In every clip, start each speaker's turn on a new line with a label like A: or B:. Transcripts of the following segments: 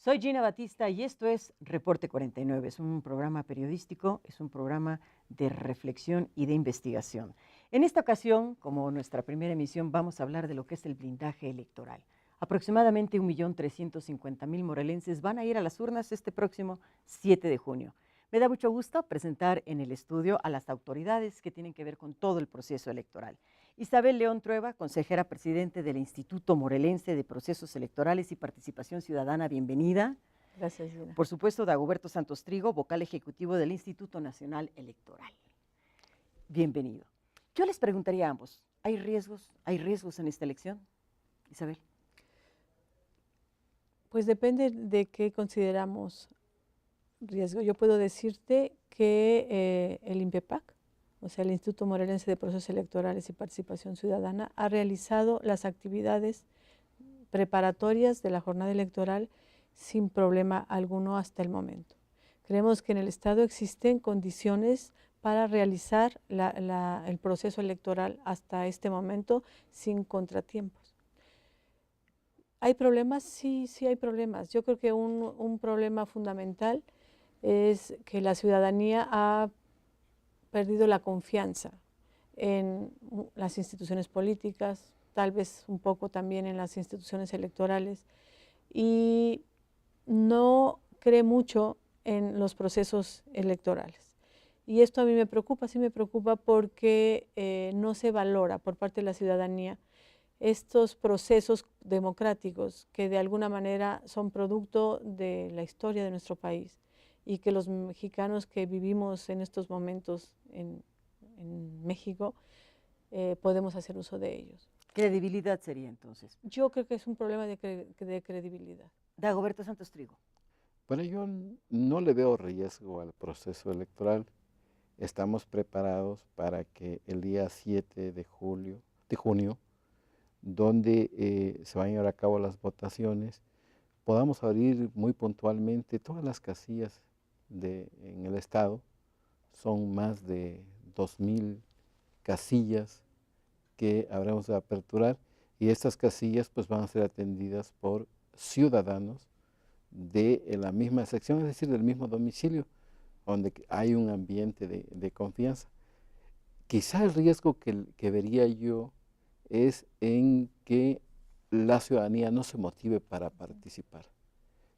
A: Soy Gina Batista y esto es Reporte 49. Es un programa periodístico, es un programa de reflexión y de investigación. En esta ocasión, como nuestra primera emisión, vamos a hablar de lo que es el blindaje electoral. Aproximadamente 1.350.000 morelenses van a ir a las urnas este próximo 7 de junio. Me da mucho gusto presentar en el estudio a las autoridades que tienen que ver con todo el proceso electoral. Isabel León Trueba, consejera presidente del Instituto Morelense de Procesos Electorales y Participación Ciudadana, bienvenida.
B: Gracias, Gina.
A: Por supuesto, Dagoberto Santos Trigo, vocal ejecutivo del Instituto Nacional Electoral. Bienvenido. Yo les preguntaría a ambos, ¿hay riesgos en esta elección? Isabel.
B: Pues depende de qué consideramos riesgo. Yo puedo decirte que el INPEPAC, o sea, el Instituto Morelense de Procesos Electorales y Participación Ciudadana, ha realizado las actividades preparatorias de la jornada electoral sin problema alguno hasta el momento. Creemos que en el Estado existen condiciones para realizar el proceso electoral hasta este momento sin contratiempos. ¿Hay problemas? Sí, sí hay problemas. Yo creo que un problema fundamental es que la ciudadanía ha perdido la confianza en las instituciones políticas, tal vez un poco también en las instituciones electorales, y no cree mucho en los procesos electorales. Y esto a mí me preocupa, sí me preocupa porque no se valora por parte de la ciudadanía estos procesos democráticos que de alguna manera son producto de la historia de nuestro país y que los mexicanos que vivimos en estos momentos en México podemos hacer uso de ellos.
A: Credibilidad sería entonces.
B: Yo creo que es un problema de credibilidad.
A: Dagoberto Santos Trigo.
C: Bueno, yo no le veo riesgo al proceso electoral. Estamos preparados para que el día 7 de junio, donde se van a llevar a cabo las votaciones, podamos abrir muy puntualmente todas las casillas en el estado. Son más de 2.000 casillas que habremos de aperturar, y estas casillas pues van a ser atendidas por ciudadanos de la misma sección, es decir, del mismo domicilio, donde hay un ambiente de confianza. Quizá el riesgo que vería yo es en que la ciudadanía no se motive para participar.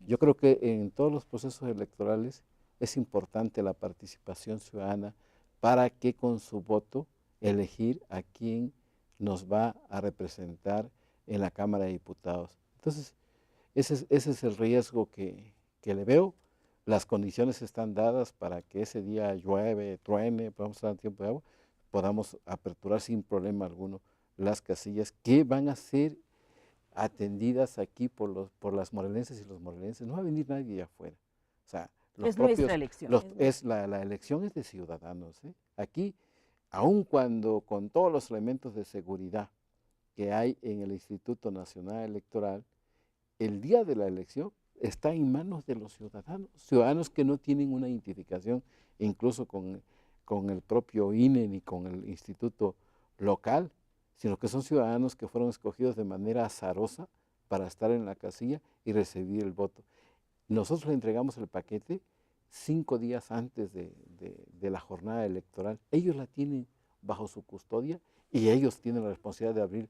C: Yo creo que en todos los procesos electorales es importante la participación ciudadana para que con su voto elegir a quién nos va a representar en la Cámara de Diputados. Entonces, ese es el riesgo que le veo. Las condiciones están dadas para que ese día llueve, truene, podamos estar en tiempo de agua, podamos aperturar sin problema alguno las casillas que van a ser atendidas aquí por las morelenses y los morelenses. No va a venir nadie de afuera. O sea,
A: Es nuestra elección.
C: La elección es de ciudadanos, ¿eh? Aquí, aun cuando con todos los elementos de seguridad que hay en el Instituto Nacional Electoral, el día de la elección está en manos de los ciudadanos que no tienen una identificación incluso con el propio INE ni con el instituto local, sino que son ciudadanos que fueron escogidos de manera azarosa para estar en la casilla y recibir el voto. Nosotros le entregamos el paquete 5 días antes de la jornada electoral. Ellos la tienen bajo su custodia y ellos tienen la responsabilidad de abrir.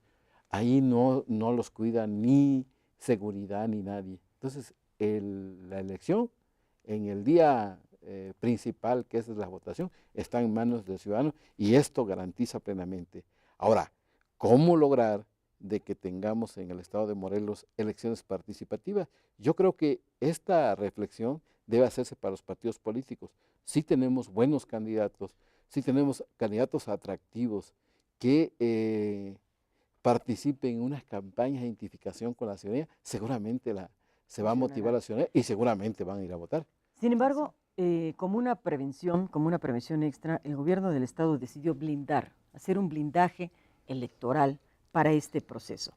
C: Ahí no los cuida ni seguridad ni nadie. Entonces, la elección en el día principal, que es la votación, está en manos del ciudadano y esto garantiza plenamente. Ahora, ¿cómo lograr de que tengamos en el estado de Morelos elecciones participativas? Yo creo que esta reflexión debe hacerse para los partidos políticos. Sí tenemos buenos candidatos, sí tenemos candidatos atractivos que participen en unas campañas de identificación con la ciudadanía, seguramente se va a motivar la ciudadanía y seguramente van a ir a votar.
A: Sin embargo, como una prevención extra, el gobierno del estado decidió hacer un blindaje electoral para este proceso.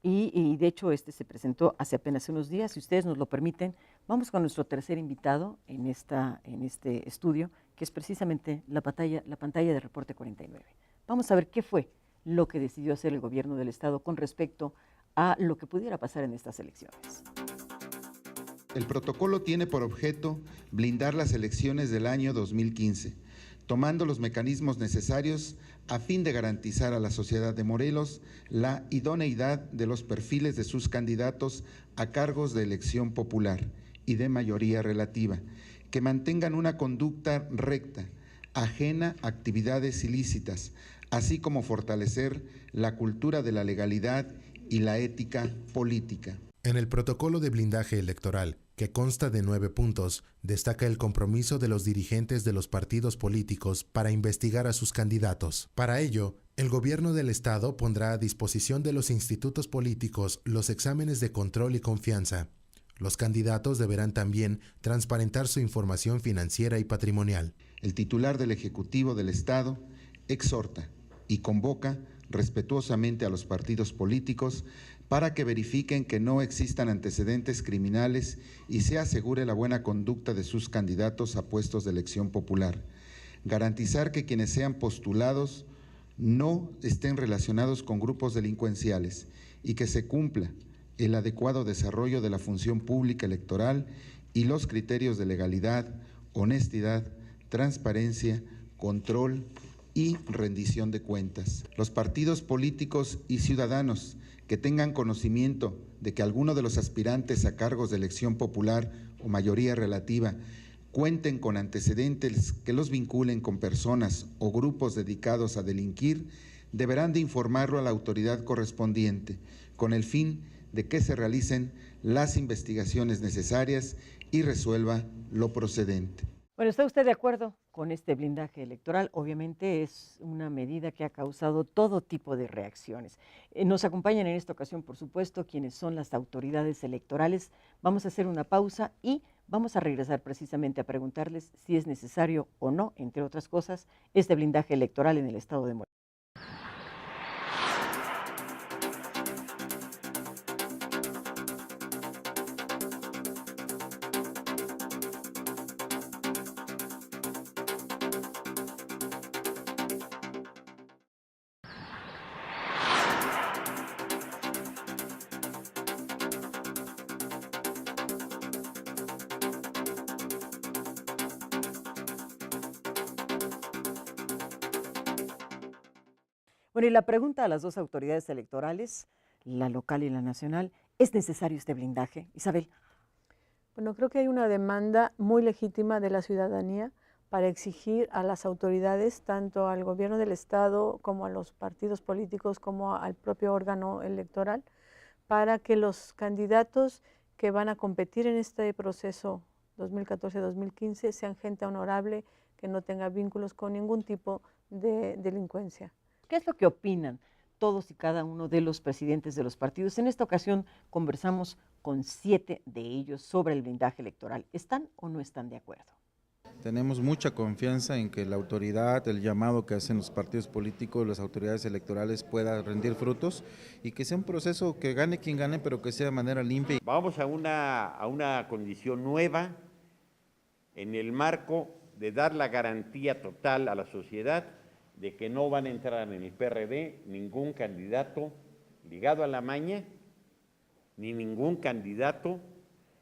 A: Y de hecho se presentó hace apenas unos días. Si ustedes nos lo permiten, vamos con nuestro tercer invitado en este estudio, que es precisamente la pantalla de Reporte 49. Vamos a ver qué fue lo que decidió hacer el gobierno del estado con respecto a lo que pudiera pasar en estas elecciones.
D: El protocolo tiene por objeto blindar las elecciones del año 2015, tomando los mecanismos necesarios a fin de garantizar a la sociedad de Morelos la idoneidad de los perfiles de sus candidatos a cargos de elección popular y de mayoría relativa, que mantengan una conducta recta, ajena a actividades ilícitas, así como fortalecer la cultura de la legalidad y la ética política.
E: En el protocolo de blindaje electoral, que consta de 9 puntos, destaca el compromiso de los dirigentes de los partidos políticos para investigar a sus candidatos. Para ello, el gobierno del estado pondrá a disposición de los institutos políticos los exámenes de control y confianza. Los candidatos deberán también transparentar su información financiera y patrimonial.
D: El titular del Ejecutivo del Estado exhorta y convoca respetuosamente a los partidos políticos para que verifiquen que no existan antecedentes criminales y se asegure la buena conducta de sus candidatos a puestos de elección popular. Garantizar que quienes sean postulados no estén relacionados con grupos delincuenciales y que se cumpla el adecuado desarrollo de la función pública electoral y los criterios de legalidad, honestidad, transparencia, control y rendición de cuentas. Los partidos políticos y ciudadanos que tengan conocimiento de que alguno de los aspirantes a cargos de elección popular o mayoría relativa cuenten con antecedentes que los vinculen con personas o grupos dedicados a delinquir, deberán de informarlo a la autoridad correspondiente, con el fin de que se realicen las investigaciones necesarias y resuelva lo procedente.
A: Bueno, ¿está usted de acuerdo con este blindaje electoral? Obviamente es una medida que ha causado todo tipo de reacciones. Nos acompañan en esta ocasión, por supuesto, quienes son las autoridades electorales. Vamos a hacer una pausa y vamos a regresar precisamente a preguntarles si es necesario o no, entre otras cosas, este blindaje electoral en el estado de Morelos. Bueno, y la pregunta a las dos autoridades electorales, la local y la nacional, ¿es necesario este blindaje? Isabel.
B: Bueno, creo que hay una demanda muy legítima de la ciudadanía para exigir a las autoridades, tanto al gobierno del estado como a los partidos políticos, como al propio órgano electoral, para que los candidatos que van a competir en este proceso 2014-2015 sean gente honorable, que no tenga vínculos con ningún tipo de delincuencia.
A: ¿Qué es lo que opinan todos y cada uno de los presidentes de los partidos? En esta ocasión conversamos con 7 de ellos sobre el blindaje electoral. ¿Están o no están de acuerdo?
F: Tenemos mucha confianza en que la autoridad, el llamado que hacen los partidos políticos, las autoridades electorales pueda rendir frutos y que sea un proceso que gane quien gane, pero que sea de manera limpia.
G: Vamos a una condición nueva en el marco de dar la garantía total a la sociedad de que no van a entrar en el PRD ningún candidato ligado a la maña, ni ningún candidato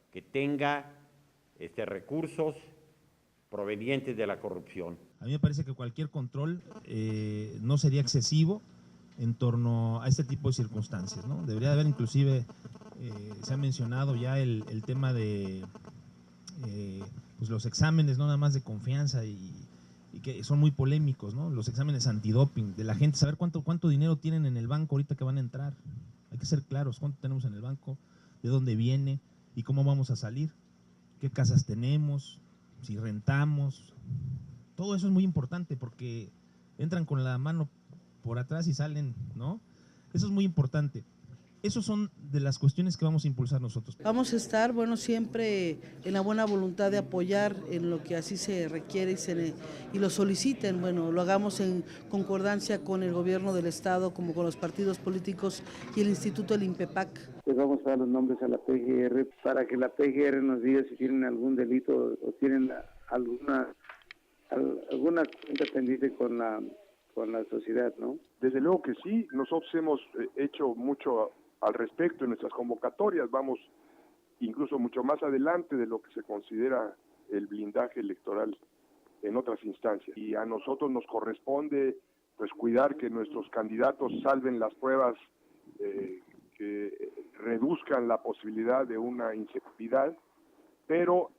G: que tenga recursos provenientes de la corrupción.
H: A mí me parece que cualquier control no sería excesivo en torno a este tipo de circunstancias, ¿no? Debería de haber inclusive, se ha mencionado ya el tema de pues los exámenes, no nada más de confianza y que son muy polémicos, ¿no? Los exámenes antidoping de la gente, saber cuánto dinero tienen en el banco ahorita que van a entrar. Hay que ser claros, cuánto tenemos en el banco, de dónde viene y cómo vamos a salir, qué casas tenemos, si rentamos. Todo eso es muy importante porque entran con la mano por atrás y salen, ¿no? Eso es muy importante. Esas son de las cuestiones que vamos a impulsar nosotros.
I: Vamos a estar, bueno, siempre en la buena voluntad de apoyar en lo que así se requiere y lo soliciten. Bueno, lo hagamos en concordancia con el gobierno del estado, como con los partidos políticos y el Instituto del INPEPAC.
J: Pues vamos a dar los nombres a la PGR para que la PGR nos diga si tienen algún delito o tienen alguna cuenta pendiente con la sociedad, ¿no?
K: Desde luego que sí, nosotros hemos hecho mucho al respecto en nuestras convocatorias, vamos incluso mucho más adelante de lo que se considera el blindaje electoral en otras instancias. Y a nosotros nos corresponde pues cuidar que nuestros candidatos salven las pruebas que reduzcan la posibilidad de una inseguridad, pero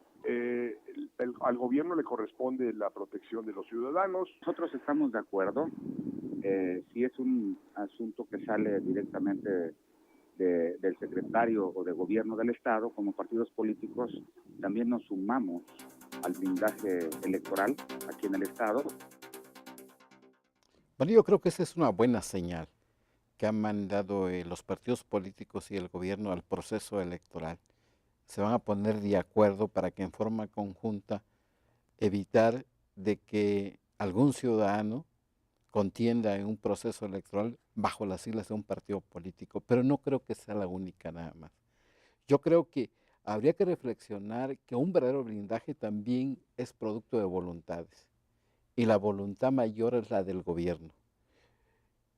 K: al gobierno le corresponde la protección de los ciudadanos.
L: Nosotros estamos de acuerdo, si es un asunto que sale directamente del secretario o de gobierno del Estado, como partidos políticos también nos sumamos al blindaje electoral aquí en el Estado.
C: Bueno, yo creo que esa es una buena señal que han mandado los partidos políticos y el gobierno al proceso electoral. Se van a poner de acuerdo para que en forma conjunta evitar de que algún ciudadano contienda en un proceso electoral bajo las siglas de un partido político, pero no creo que sea la única nada más. Yo creo que habría que reflexionar que un verdadero blindaje también es producto de voluntades, y la voluntad mayor es la del gobierno.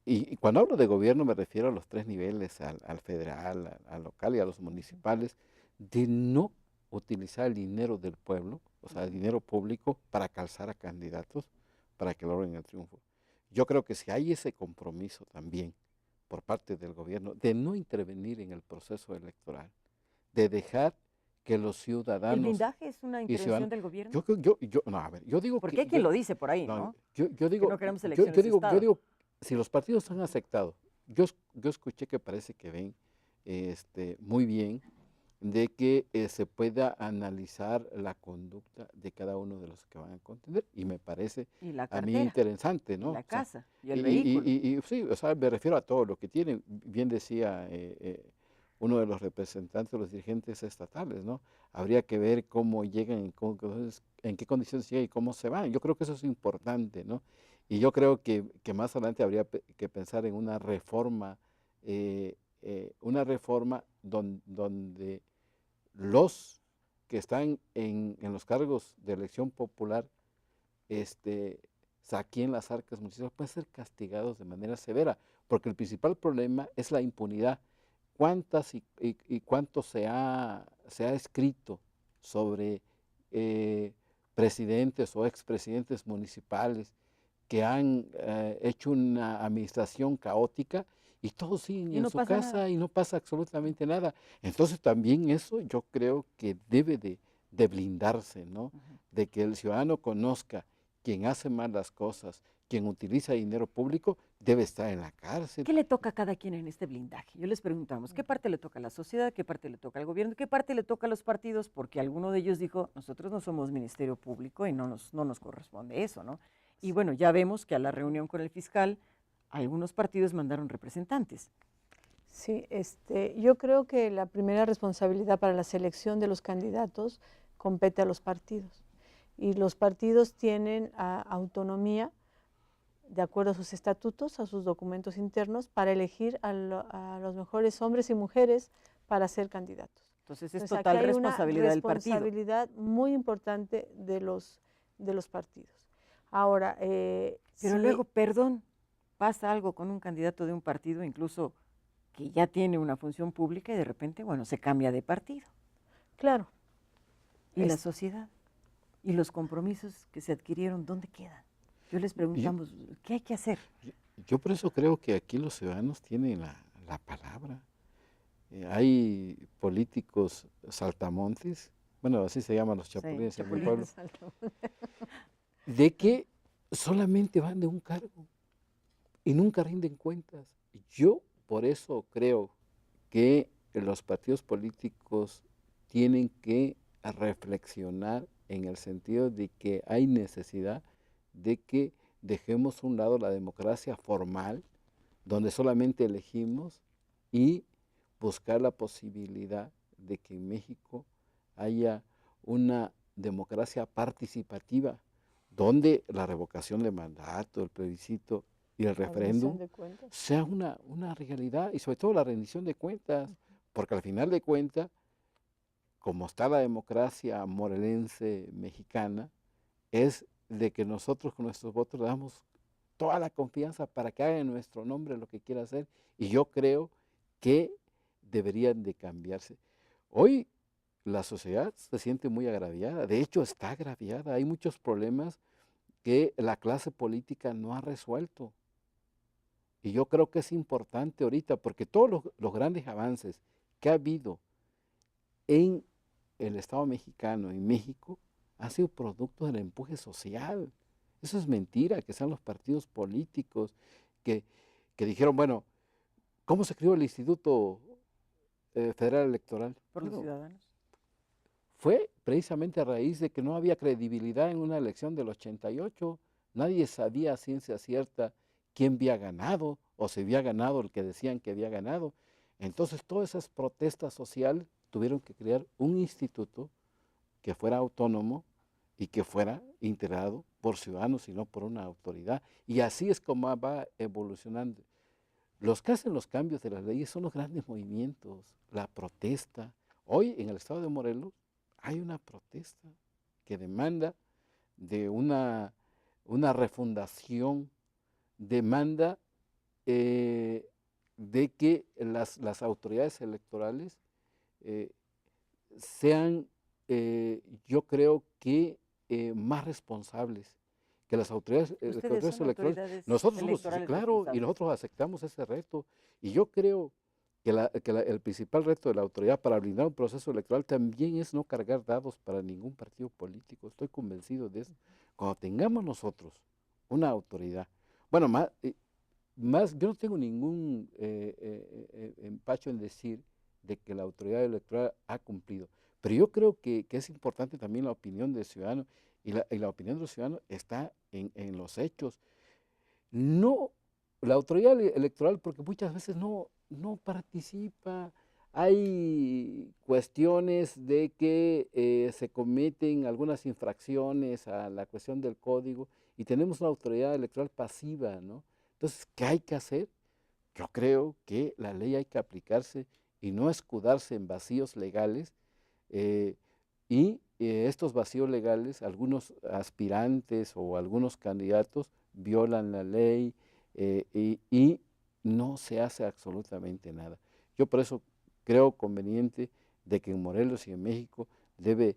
C: Y cuando hablo de gobierno me refiero a los tres niveles, al federal, al local y a los municipales, de no utilizar el dinero del pueblo, o sea, el dinero público, para calzar a candidatos para que logren el triunfo. Yo creo que si hay ese compromiso también por parte del gobierno de no intervenir en el proceso electoral, de dejar que los ciudadanos...
A: ¿El blindaje es una intervención del gobierno?
C: Yo digo
A: porque hay quien lo dice por ahí, ¿no?
C: Yo digo,
A: que no queremos elecciones de Estado.
C: Yo digo, si los partidos han aceptado, yo escuché que parece que ven muy bien de que se pueda analizar la conducta de cada uno de los que van a contender, y me parece a mí interesante, ¿no?
A: Y la casa, y el vehículo.
C: Y sí, o sea, me refiero a todo lo que tienen. Bien decía uno de los representantes de los dirigentes estatales, ¿no? Habría que ver cómo llegan, en qué condiciones llegan y cómo se van. Yo creo que eso es importante, ¿no? Y yo creo que más adelante habría que pensar en una reforma donde los que están en los cargos de elección popular saquen las arcas municipales, pueden ser castigados de manera severa, porque el principal problema es la impunidad. ¿Cuántas y cuánto se ha escrito sobre presidentes o expresidentes municipales que han hecho una administración caótica y todos siguen en su casa y no pasa absolutamente nada? Entonces también eso yo creo que debe de blindarse, ¿no? De que el ciudadano conozca quien hace mal las cosas, quien utiliza dinero público, debe estar en la cárcel.
A: ¿Qué le toca a cada quien en este blindaje? Yo les preguntamos, ¿qué parte le toca a la sociedad? ¿Qué parte le toca al gobierno? ¿Qué parte le toca a los partidos? Porque alguno de ellos dijo, nosotros no somos ministerio público y no nos corresponde eso, ¿no? Y bueno, ya vemos que a la reunión con el fiscal, algunos partidos mandaron representantes.
B: Sí, yo creo que la primera responsabilidad para la selección de los candidatos compete a los partidos. Y los partidos tienen autonomía, de acuerdo a sus estatutos, a sus documentos internos, para elegir a los mejores hombres y mujeres para ser candidatos.
A: Entonces es total responsabilidad del partido.
B: Una responsabilidad muy importante de los partidos. Ahora,
A: pero luego, perdón, pasa algo con un candidato de un partido, incluso que ya tiene una función pública, y de repente, bueno, se cambia de partido.
B: Claro.
A: ¿Y la sociedad? ¿Y los compromisos que se adquirieron, dónde quedan? Yo les preguntamos, ¿qué hay que hacer?
C: Yo por eso creo que aquí los ciudadanos tienen la palabra. Hay políticos saltamontes, bueno, así se llaman los chapulines en mi pueblo, de que solamente van de un cargo y nunca rinden cuentas. Yo por eso creo que los partidos políticos tienen que reflexionar en el sentido de que hay necesidad de que dejemos a un lado la democracia formal, donde solamente elegimos, y buscar la posibilidad de que en México haya una democracia participativa, donde la revocación de mandato, el plebiscito y el referéndum sea una realidad, y sobre todo la rendición de cuentas, porque al final de cuentas, como está la democracia morelense mexicana, es de que nosotros con nuestros votos le damos toda la confianza para que haga en nuestro nombre lo que quiera hacer, y yo creo que deberían de cambiarse. Hoy la sociedad se siente muy agraviada, de hecho está agraviada, hay muchos problemas que la clase política no ha resuelto. Y yo creo que es importante ahorita, porque todos los grandes avances que ha habido en el Estado mexicano, en México, ha sido producto del empuje social. Eso es mentira, que sean los partidos políticos que dijeron, bueno, ¿cómo se creó el Instituto Federal Electoral?
A: Por los ciudadanos.
C: Fue precisamente a raíz de que no había credibilidad en una elección del 88. Nadie sabía a ciencia cierta quién había ganado o si había ganado el que decían que había ganado. Entonces todas esas protestas sociales tuvieron que crear un instituto que fuera autónomo y que fuera integrado por ciudadanos y no por una autoridad. Y así es como va evolucionando. Los que hacen los cambios de las leyes son los grandes movimientos, la protesta. Hoy en el estado de Morelos hay una protesta que demanda de una refundación, demanda de que las autoridades electorales sean, yo creo que más responsables, que las autoridades electorales, nosotros somos, claro, y nosotros aceptamos ese reto, y yo creo que el principal reto de la autoridad para blindar un proceso electoral también es no cargar dados para ningún partido político, estoy convencido de eso. Cuando tengamos nosotros una autoridad, bueno, yo no tengo ningún empacho en decir de que la autoridad electoral ha cumplido, pero yo creo que es importante también la opinión del ciudadano, y la opinión del ciudadano está en los hechos. No, la autoridad electoral, porque muchas veces no participa, hay cuestiones de que se cometen algunas infracciones a la cuestión del código y tenemos una autoridad electoral pasiva, ¿no? Entonces, ¿qué hay que hacer? Yo creo que la ley hay que aplicarse y no escudarse en vacíos legales, y estos vacíos legales, algunos aspirantes o algunos candidatos violan la ley y no se hace absolutamente nada. Yo por eso creo conveniente de que en Morelos y en México debe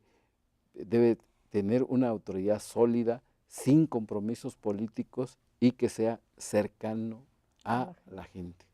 C: tener una autoridad sólida, sin compromisos políticos y que sea cercano a la gente.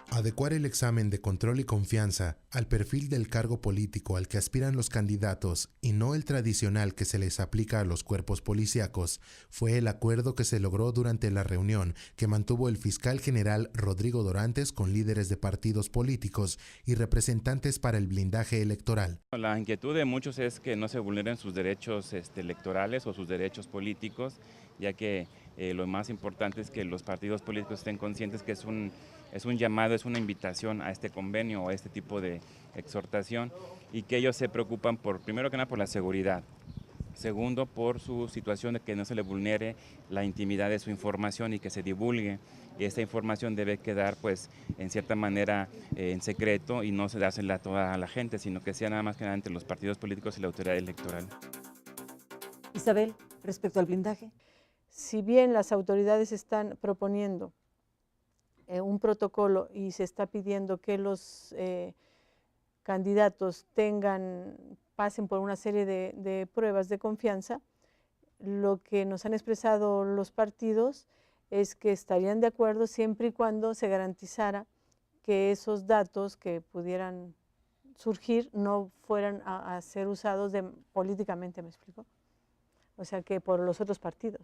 E: Adecuar el examen de control y confianza al perfil del cargo político al que aspiran los candidatos y no el tradicional que se les aplica a los cuerpos policíacos fue el acuerdo que se logró durante la reunión que mantuvo el fiscal general Rodrigo Dorantes con líderes de partidos políticos y representantes para el blindaje electoral.
M: La inquietud de muchos es que no se vulneren sus derechos electorales o sus derechos políticos, ya que lo más importante es que los partidos políticos estén conscientes que es un llamado, es una invitación a este convenio o a este tipo de exhortación, y que ellos se preocupan primero que nada por la seguridad, segundo por su situación de que no se le vulnere la intimidad de su información y que se divulgue, y esta información debe quedar pues en cierta manera en secreto y no se dársela a toda la gente, sino que sea nada más que nada entre los partidos políticos y la autoridad electoral.
A: Isabel, respecto al blindaje.
B: Si bien las autoridades están proponiendo un protocolo y se está pidiendo que los candidatos pasen por una serie de pruebas de confianza, lo que nos han expresado los partidos es que estarían de acuerdo siempre y cuando se garantizara que esos datos que pudieran surgir no fueran a ser usados políticamente, ¿me explico? O sea, que por los otros partidos.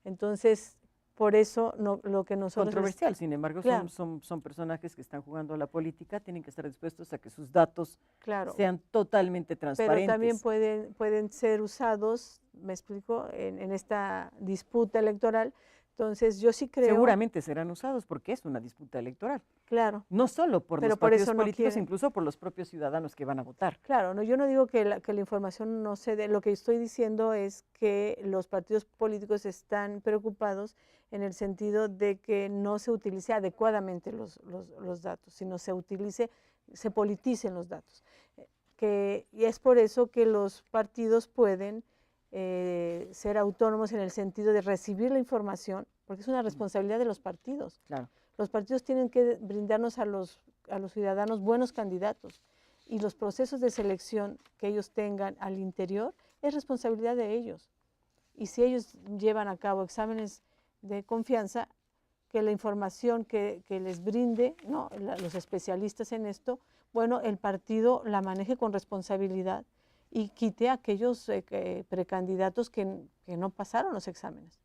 B: Entonces, por eso lo que nosotros...
A: Controversial, sin embargo, claro, son personajes que están jugando a la política, tienen que estar dispuestos a que sus datos sean totalmente transparentes.
B: Pero también pueden ser usados, me explico, en esta disputa electoral, Entonces, yo sí creo…
A: Seguramente serán usados porque es una disputa electoral.
B: Claro.
A: No solo por
B: Pero
A: los
B: por
A: partidos
B: eso no
A: políticos,
B: quieren.
A: incluso por los propios ciudadanos que van a votar.
B: Claro, no, yo no digo que la información no se dé, lo que estoy diciendo es que los partidos políticos están preocupados en el sentido de que no se utilice adecuadamente los datos, sino se politicen los datos. Y es por eso que los partidos pueden ser autónomos en el sentido de recibir la información, porque es una responsabilidad de los partidos.
A: Claro.
B: Los partidos tienen que brindarnos a los ciudadanos buenos candidatos, y los procesos de selección que ellos tengan al interior es responsabilidad de ellos. Y si ellos llevan a cabo exámenes de confianza, que la información que les brinde, ¿no?, los especialistas en esto, bueno, el partido la maneje con responsabilidad y quite a aquellos precandidatos que no pasaron los exámenes.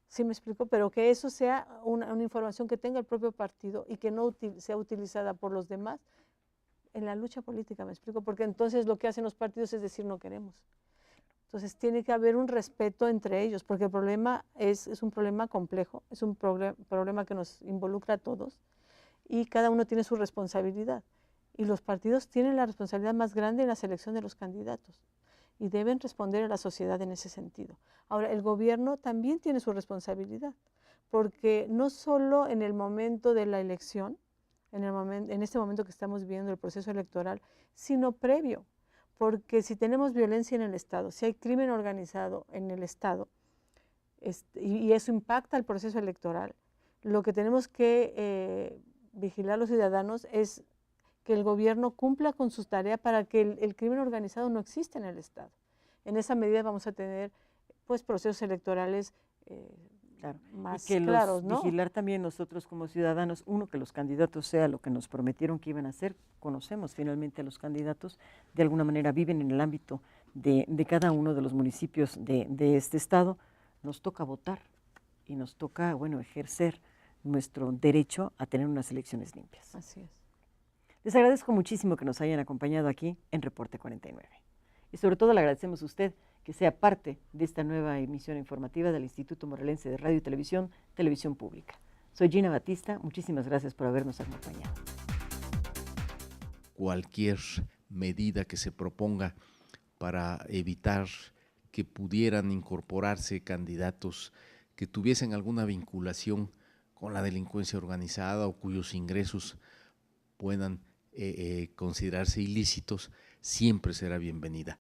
B: ¿Sí me explico? Pero que eso sea una información que tenga el propio partido y que no sea utilizada por los demás en la lucha política, ¿me explico? Porque entonces lo que hacen los partidos es decir no queremos. Entonces tiene que haber un respeto entre ellos, porque el problema es un problema complejo, es un problema que nos involucra a todos y cada uno tiene su responsabilidad. Y los partidos tienen la responsabilidad más grande en la selección de los candidatos y deben responder a la sociedad en ese sentido. Ahora, el gobierno también tiene su responsabilidad, porque no solo en el momento de la elección, en este momento que estamos viviendo el proceso electoral, sino previo, porque si tenemos violencia en el Estado, si hay crimen organizado en el Estado, y eso impacta el proceso electoral, lo que tenemos que vigilar los ciudadanos es que el gobierno cumpla con sus tareas para que el crimen organizado no exista en el Estado. En esa medida vamos a tener pues procesos electorales más claros, ¿no?
A: Vigilar también nosotros como ciudadanos, uno, que los candidatos sea lo que nos prometieron que iban a hacer, conocemos finalmente a los candidatos, de alguna manera viven en el ámbito de cada uno de los municipios de este estado, nos toca votar y nos toca, bueno, ejercer nuestro derecho a tener unas elecciones limpias.
B: Así es.
A: Les agradezco muchísimo que nos hayan acompañado aquí en Reporte 49. Y sobre todo le agradecemos a usted que sea parte de esta nueva emisión informativa del Instituto Morelense de Radio y Televisión, Televisión Pública. Soy Gina Batista, muchísimas gracias por habernos acompañado.
N: Cualquier medida que se proponga para evitar que pudieran incorporarse candidatos que tuviesen alguna vinculación con la delincuencia organizada o cuyos ingresos puedan considerarse ilícitos, siempre será bienvenida.